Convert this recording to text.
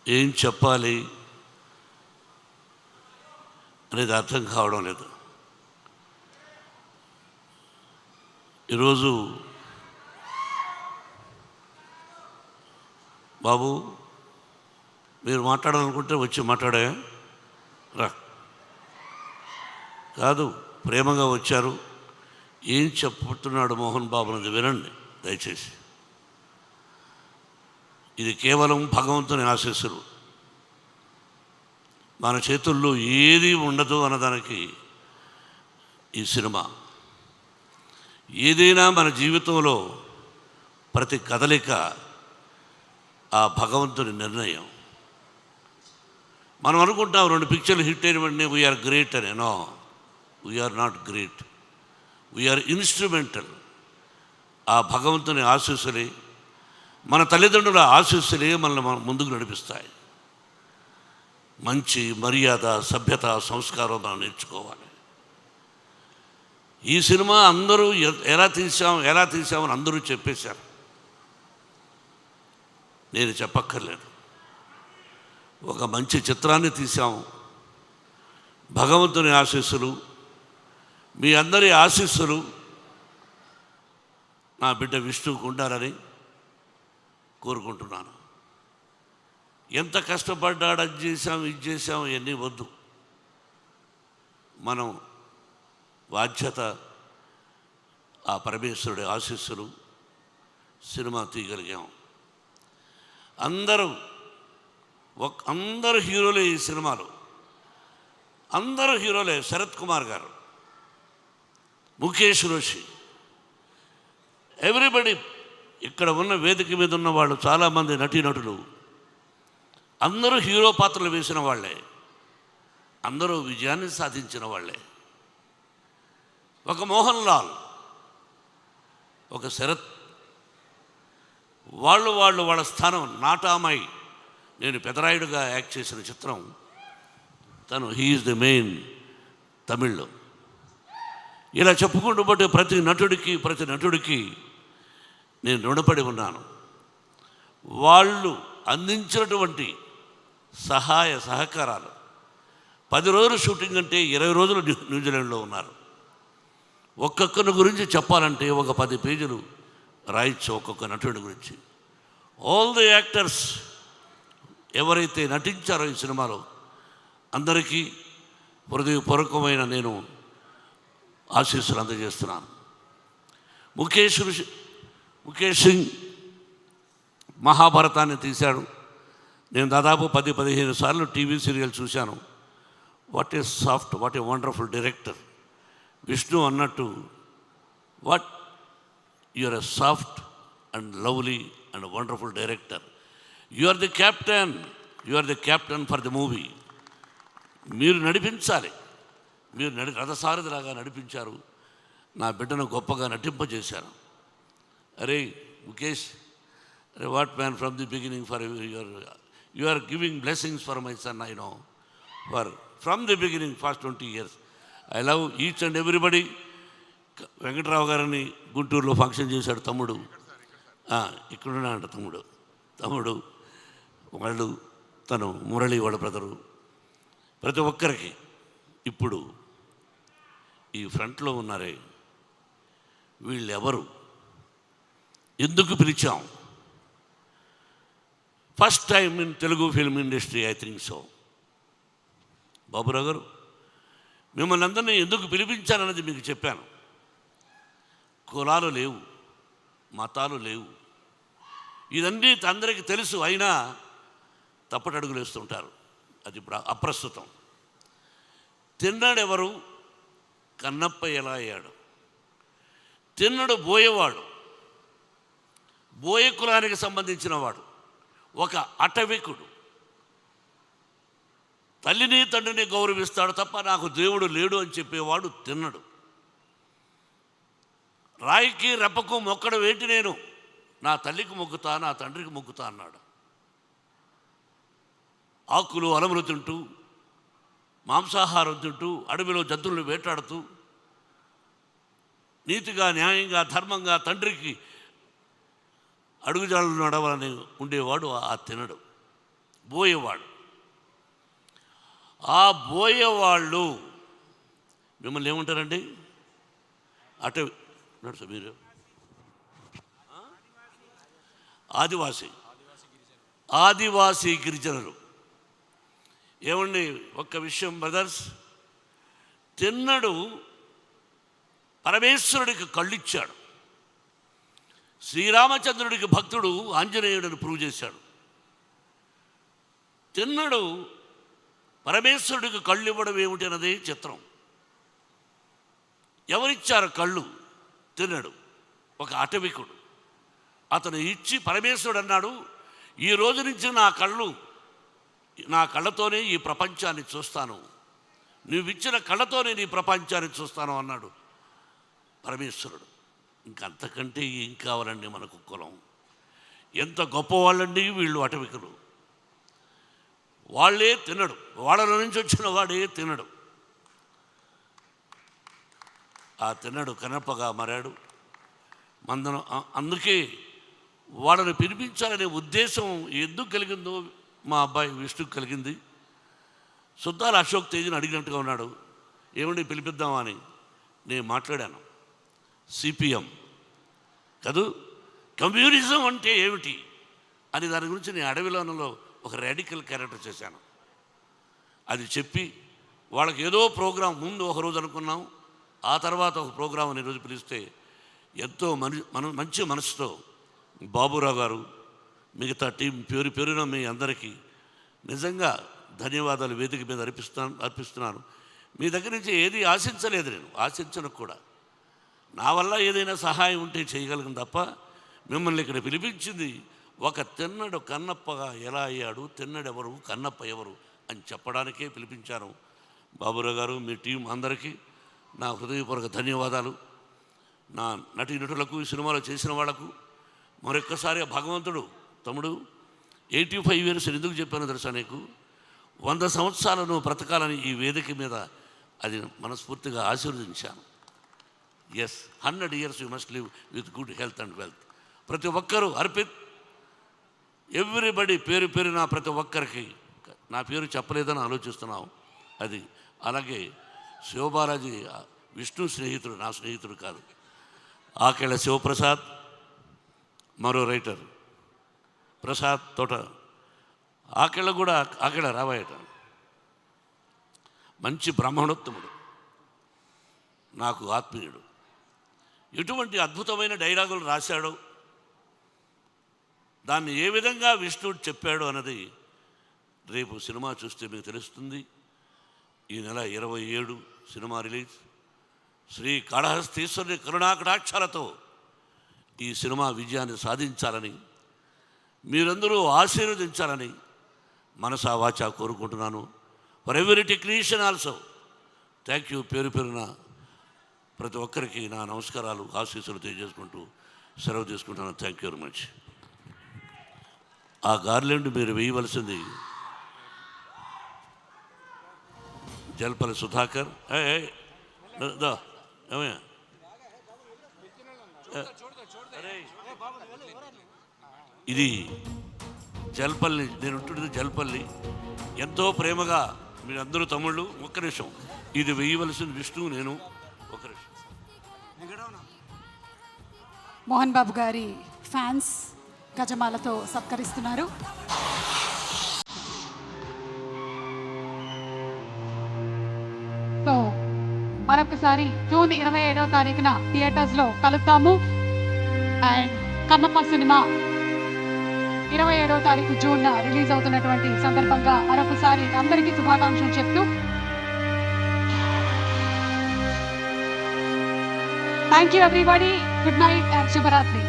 ఏం చెప్పాలి అనేది అర్థం కావడం లేదు. ఈరోజు బాబు మీరు మాట్లాడాలనుకుంటే వచ్చి మాట్లాడే రా, కాదు ప్రేమగా వచ్చారు. ఏం చెప్పుతున్నాడు మోహన్ బాబు అనేది వినండి దయచేసి. ఇది కేవలం భగవంతుని ఆశీస్సులు, మన చేతుల్లో ఏది ఉండదు అన్నదానికి ఈ సినిమా. ఏదైనా మన జీవితంలో ప్రతి కదలిక ఆ భగవంతుని నిర్ణయం. మనం అనుకుంటాం 2 పిక్చర్లు హిట్ అయిన వెంటనే వీఆర్ గ్రేట్ అని. No, we're not great, we're instrumental. ఆ భగవంతుని ఆశీస్సులే, మన తల్లిదండ్రుల ఆశీస్సులే మనల్ని ముందుకు నడిపిస్తాయి. మంచి మర్యాద, సభ్యత, సంస్కారం మనం నేర్చుకోవాలి. ఈ సినిమా అందరూ ఎలా తీసామని అందరూ చెప్పేశారు, నేను చెప్పక్కర్లేదు. ఒక మంచి చిత్రాన్ని తీసాము. భగవంతుని ఆశీస్సులు, మీ అందరి ఆశీస్సులు నా బిడ్డ విష్ణువుకు ఉండాలని కోరుకుంటున్నాను. ఎంత కష్టపడ్డాడు, అది చేశాం ఇది చేశాం ఇవన్నీ వద్దు. మనం బాధ్యత ఆ పరమేశ్వరుడి ఆశీస్సులు, సినిమా తీయగలిగాం. అందరూ హీరోలే ఈ సినిమాలో, అందరూ హీరోలే. శరత్ కుమార్ గారు, ముఖేష్ రోషి, ఎవ్రీబడి. ఇక్కడ ఉన్న వేదిక మీద ఉన్న వాళ్ళు చాలామంది నటీనటులు అందరూ హీరో పాత్రలు వేసిన వాళ్ళే, అందరూ విజయాన్ని సాధించిన వాళ్ళే. ఒక మోహన్ లాల్, ఒక శరత్, వాళ్ళ స్థానం. నాటామై, నేను పెదరాయుడుగా యాక్ట్ చేసిన చిత్రం తను, హీఈస్ ది మెయిన్ తమిళ్లో. ఇలా చెప్పుకుంటూ పోతే ప్రతి నటుడికి నేను రుణపడి ఉన్నాను. వాళ్ళు అందించినటువంటి సహాయ సహకారాలు. 10 రోజులు షూటింగ్ అంటే 20 రోజులు న్యూజిలాండ్లో ఉన్నారు. ఒక్కొక్కరి గురించి చెప్పాలంటే ఒక 10 పేజీలు రాయొచ్చు ఒక్కొక్క నటుడి గురించి. ఆల్ ది యాక్టర్స్ ఎవరైతే నటించారో ఈ సినిమాలో అందరికీ హృదయపూర్వకమైన నేను ఆశీస్సులు అందజేస్తున్నాను. ముఖేష్ సింగ్ మహాభారతాన్ని తీశాడు. నేను దాదాపు 10-15 సార్లు టీవీ సీరియల్ చూశాను. What a soft, what a wonderful director. Vishnu అన్నట్టు, what you are a soft and lovely and wonderful director. You are the captain for the movie. మీరు నడిపించాలి. మీరు రథసారథిలాగా నడిపించారు. నా బిడ్డను గొప్పగా నటింపజేశారు. అరే ముఖేష్, అరే what man, from the beginning for you are giving blessings for my son. I know from the beginning past 20 years. I love each and everybody. Venkatrao గారిని గుంటూరులో ఫంక్షన్ చేశాడు తమ్ముడు, ఇక్కడున్నాడు తమ్ముడు వాళ్ళు, తను మురళి వాళ్ళ బ్రదరు. ప్రతి ఒక్కరికి ఇప్పుడు ఈ ఫ్రంట్లో ఉన్నారే, వీళ్ళెవరు, ఎందుకు పిలిచాం? First time in Telugu film industry, I think so. Baburao garu, మిమ్మల్ని అందరినీ ఎందుకు పిలిపించానన్నది మీకు చెప్పాను. కులాలు లేవు, మతాలు లేవు, ఇదన్నీ అందరికీ తెలుసు. అయినా తప్పటడుగులు వేస్తుంటారు. అది ఇప్పుడు అప్రస్తుతం. తిన్నాడెవరు? కన్నప్ప ఎలా అయ్యాడు? తిన్నడు బోయేవాడు, బోయ కులానికి సంబంధించిన వాడు, ఒక అటవికుడు. తల్లిని తండ్రిని గౌరవిస్తాడు తప్ప నాకు దేవుడు లేడు అని చెప్పేవాడు తిన్నడు. రాయికి రెప్పకు మొక్కడం ఏంటి, నేను నా తల్లికి మొక్కుతా, నా తండ్రికి మొక్కుతా అన్నాడు. ఆకులు అలములు తింటూ, మాంసాహారం తింటూ, అడవిలో జంతువులను వేటాడుతూ, నీతిగా, న్యాయంగా, ధర్మంగా తండ్రికి అడుగుజాడలు నడవాలని ఉండేవాడు ఆ తినడు. బోయేవాడు. ఆ బోయేవాళ్ళు మిమ్మల్ని ఏమంటారండి? అటు నడుచు మీరు ఆదివాసీ గిరిజనులు. ఏమండి, ఒక్క విషయం బ్రదర్స్, తిన్నడు పరమేశ్వరుడికి కళ్ళిచ్చాడు. శ్రీరామచంద్రుడికి భక్తుడు ఆంజనేయుడిని ప్రూవ్ చేశాడు. తిన్నడు పరమేశ్వరుడికి కళ్ళు ఇవ్వడం ఏమిటి అన్నది చిత్రం. ఎవరిచ్చారు కళ్ళు? తిన్నడు, ఒక అటవికుడు. అతను ఇచ్చి పరమేశ్వరుడు అన్నాడు, ఈ రోజు నుంచి నా కళ్ళతోనే ఈ ప్రపంచాన్ని చూస్తాను, నువ్విచ్చిన కళ్ళతోనే నీ ప్రపంచాన్ని చూస్తాను అన్నాడు పరమేశ్వరుడు. ఇంకంతకంటే ఏం కావాలండి మనకు కులం? ఎంత గొప్పవాళ్ళండి వీళ్ళు అటవికులు. వాళ్ళే తినడు, వాళ్ళ నుంచి వచ్చిన వాడే తినడు. ఆ తినడు కనపగా మారాడు. అందుకే వాళ్ళని పిలిపించాలనే ఉద్దేశం ఎందుకు కలిగిందో మా అబ్బాయి విష్ణుకు కలిగింది. సుద్దాల అశోక్ తేజ్ని అడిగినట్టుగా ఉన్నాడు, ఏమండి పిలిపిద్దామా అని. నేను మాట్లాడాను. సిపిఎం కాదు, కమ్యూనిజం అంటే ఏమిటి అని దాని గురించి నేను అడవిలోనలో ఒక రాడికల్ క్యారెక్టర్ చేశాను. అది చెప్పి వాళ్ళకి ఏదో ప్రోగ్రాం ముందు ఒకరోజు అనుకున్నాం, ఆ తర్వాత ఒక ప్రోగ్రాం అని రోజు పిలిస్తే ఎంతో మంచి మనసుతో బాబురావు గారు, మిగతా టీం పేరున మీ అందరికీ నిజంగా ధన్యవాదాలు వేదిక మీద అర్పిస్తున్నాను. మీ దగ్గర నుంచి ఏది ఆశించలేదు, నేను ఆశించను కూడా. నా వల్ల ఏదైనా సహాయం ఉంటే చేయగలను తప్ప మిమ్మల్ని ఇక్కడ పిలిపించింది ఒక తిన్నడు కన్నప్పగా ఎలా అయ్యాడు, తిన్నడెవరు, కన్నప్ప ఎవరు అని చెప్పడానికే పిలిపించాను. బాబురావు గారు, మీ టీం అందరికీ నా హృదయపూర్వక ధన్యవాదాలు. నా నటీనటులకు, ఈ సినిమాలో చేసిన వాళ్లకు మరొక్కసారి భగవంతుడు, తమ్ముడు 85 years ఎందుకు చెప్పాను తెలుసా నీకు? 100 సంవత్సరాలు నువ్వు బ్రతకాలని ఈ వేదిక మీద అది మనస్ఫూర్తిగా ఆశీర్వదించాను. Yes, 100 years you must live with good health and wealth. ప్రతి ఒక్కరూ అర్పిత్, ఎవ్రీబడి పేరున ప్రతి ఒక్కరికి, నా పేరు చెప్పలేదని ఆలోచిస్తున్నావు అది. అలాగే శివబాలాజీ విష్ణు స్నేహితుడు, నా స్నేహితుడు కాదు. ఆకెళ్ళ శివప్రసాద్, మరో రైటర్ ప్రసాద్ తోట, ఆకెళ్ళ రావాయట, మంచి బ్రాహ్మణోత్తముడు, నాకు ఆత్మీయుడు. ఎటువంటి అద్భుతమైన డైలాగులు రాశాడో, దాన్ని ఏ విధంగా విష్ణుడు చెప్పాడు అన్నది రేపు సినిమా చూస్తే మీకు తెలుస్తుంది. ఈ నెల 27 సినిమా రిలీజ్. శ్రీ కాళహస్తీశ్వరుని కరుణాకటాక్షాలతో ఈ సినిమా విజయాన్ని సాధించాలని, మీరందరూ ఆశీర్వదించాలని మనసా వాచా కోరుకుంటున్నాను. For every technician also thank you. పేరున ప్రతి ఒక్కరికి నా నమస్కారాలు, ఆశీస్సులు తెలియజేసుకుంటూ సెలవు తీసుకుంటున్నాను. Thank you very much. ఆ గార్లెండ్ మీరు వేయవలసింది జల్పల్లి సుధాకర్. ఏమయ్యా, ఇది జల్పల్లి, నేను ఉంటున్నది జల్పల్లి. ఎంతో ప్రేమగా మీరందరూ తమ్ముళ్ళు. ఒక్క నిమిషం, ఇది వేయవలసిన విష్ణు, నేను ఒక నిమిషం. మోహన్ బాబు గారి ఫ్యాన్స్ గజమాలతో సత్కరిస్తున్నారు. సో మరొకసారి జూన్ 27వ తారీఖున థియేటర్స్లో కలుద్దాము. అండ్ కన్నప్ప సినిమా 27వ తారీఖు జూన్ రిలీజ్ అవుతున్నటువంటి సందర్భంగా మరొకసారి అందరికీ శుభాకాంక్షలు చెప్తూ thank you everybody. Good night and శుభరాత్రి.